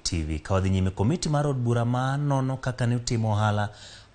TV. Kawadhi nyime komiti mar od bura ma nono kaka ne utimo ohala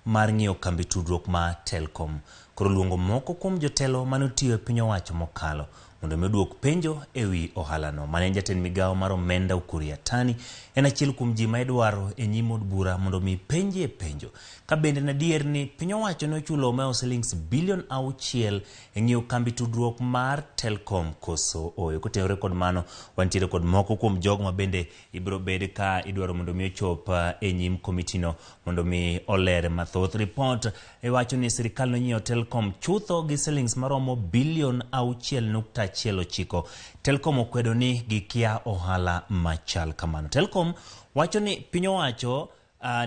mar ng'iyo kambi tudruok ma Telkom. Koro luongo moko kuom jotelo mane otiyo e piny owacho mokalo mondo oduok penjo ewi ohala no. Mane jatend migawo mar omenda Ukur Yatani en achiel kuom ji ma idwaro e nyim od bura mondo mi penje penjo ka bende na dier ni piny owacho ne ochulo omao shillings bilion 6 e ng'iyo kambi tudruok mar Telkom koso oyo. Kotenore kod mano, wantiere kod moko kuom jogo ma bende ibiro bed ka idwaro mondo mi ochop e nyim komiti no mondo mi oler mathoth. Report e wacho ni sirikal no nyiewo Telkom chutho gi shillings maromo bilion 6.19. Telkom okwedo ni gikia ohala machal kamano. Telkom wacho ni piny owacho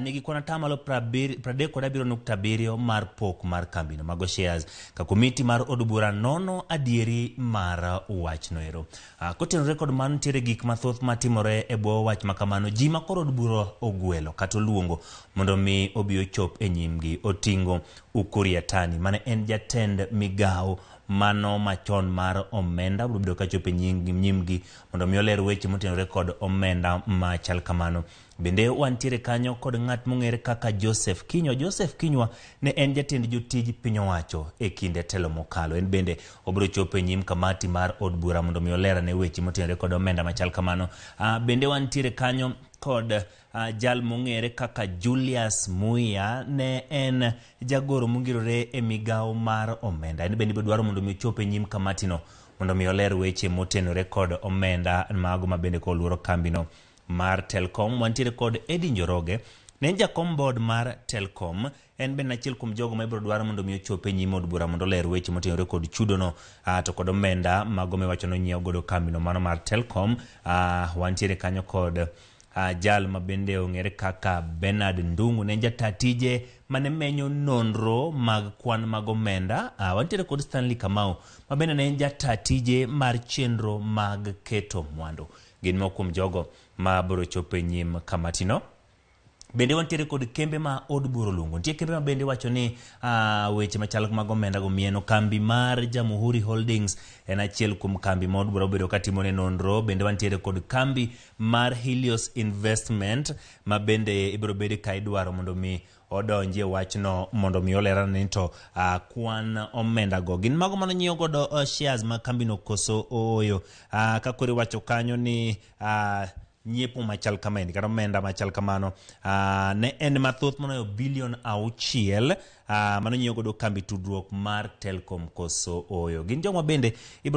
nigi kwana tamalo 37.7 mar pok mar kambino mago shares ka komiti mar od bura nono adieri mar wach no ero. Kotenore kod mano, nitiere gik mathoth matimore e bwo wach makamano. Ji ma koro od bura ogwelo kata oluongo mondo mi obi ochop e nyimgi otingo Ukur Yatani mane en jatend migawo mano machon mar omenda biro ka chope nyimgi mondo mi oler weche motenore kod omenda machal kamano. Bende wantiere kanyo kod ng'at mong'ere kaka Joseph Kinyua. Joseph Kinyua ne en jatend jotij piny owacho e kinde telo mokalo. En bende obiro chopo e nyim kamati mar od bura mondo mi olera ne weche motenore kod omenda machal kamano. Bende wantiere kanyo kod jal mong'ere kaka Julius Muya, ne en jagoro mongirore e migawo mar omenda. En bende dwaro mondo mi chope nyim kamati no mondo mi oler weche motenore kod omenda mago ma bende ko luoro kambino mar Telkom. Wantiere kod Eddie Njoroge, ne jakom board mar Telkom. En bende achiel kuom jogo ma ibiro dwaro mondo mi ochope nyim od bura mondo ler weche motenore kod chudo no to kod omenda mago miwacho no nyiewo godo kambino mano mar Telkom. Wantiere kanyo kod jal ma bende ong'ere kaka Bernard Ndungu, ne jata tije mane menyo nonro mag kwan mag omenda. Wantiere kod Stanley Kamau ma bende ne jata tije mar chenro mag keto mwandu. Gin moko kuom jogo ma biro chopo e nyim kamati no. Bende wantiere kod kembe ma od bura luongo. Nitie kembe ma bende wacho ni weche machal mag omenda go mieno. Kambi mar Jamhuri Holdings en achiel kuom kambi ma od bura obedo ka timone nonro. Bende wantiere kod kambi mar Helios Investment ma bende ibiro bedo ka idwaro mondo mi odonje wachno mondo mi olera ni to kwan omenda go gin mago mano nyiewo godo shares ma kambino koso oyo. Ka kore wacho kanyo ni nyiepo machal kamaeni kata omenda machal kamano ne en mathoth mano bilion 6 mano nyiewo godo kambi tudruok mar Telkom koso oyo. Gin jogo bende ibiro